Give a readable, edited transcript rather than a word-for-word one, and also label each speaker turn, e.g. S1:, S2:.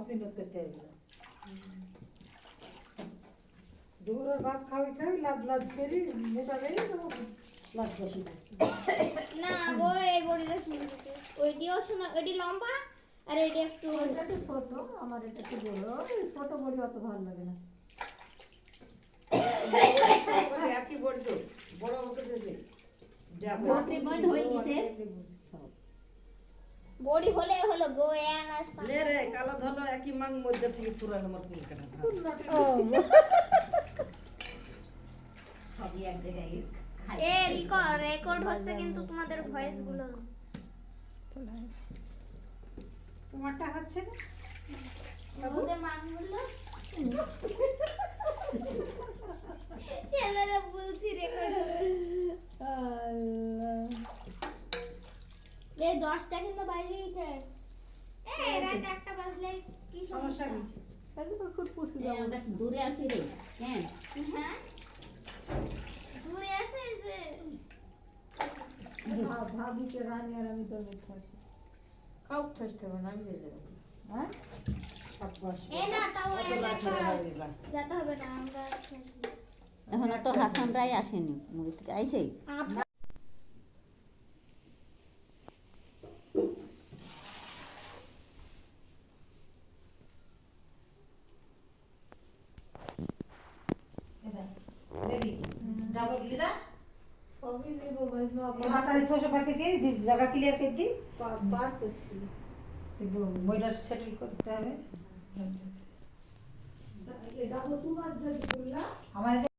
S1: অসিনত করতে হবে জোরের ভাত খাওয়াই লাদ লাদ করি মোটা করি তো লাদ বসি
S2: না গো এই বড়িটা সুন্দর ওইটিও সুন্দর ওইটি লম্বা আর এটি একটু
S1: এটা ছোট আমার এটা একটু বড় ওই ছোট বড়ি অত ভালো লাগে না একই বড়ি তো বড় হতে দেবে
S2: বড়ি হলে হলো গো এন আর
S3: লে রে কালো ধলো একই মাং মধ্যে থেকে পুরানো আমার ফুল কাটা
S4: সবই এক জায়গায়
S2: এ রেকর্ড হচ্ছে কিন্তু তোমাদের ভয়েস গুলো
S1: তোমারটা হচ্ছে না
S2: ওদের মান বললো সেজন্য বলছি রেকর্ড হচ্ছে এই 10টা কিন্তু বাইরে গেছে এই রাত 1টা বাজলে কি সমস্যা
S1: নেই তাহলে তো খুব খুশি
S4: আমরা দূরে আছি রে হ্যাঁ
S2: হ্যাঁ দূরে আছে যে
S1: ভাবিকে রানী আর আমি তো খাসি খাও খাসতে হবে না আমি যেতে পারি হ্যাঁ
S2: এ না তাও যেতে হবে না আমরা
S4: এখনো তো হাসান রায় আসেনি মুড়ি থেকে আইছে
S3: ডাবল লিদা
S1: अभी ले दो भाई मैं अब
S3: वहां सारे थोड़ा भर के जगह क्लियर कर दी
S1: बार करती
S3: वो बॉयलर सेटल करते हैं
S1: ये डालो तू बात जल्दी बोलना
S3: हमारे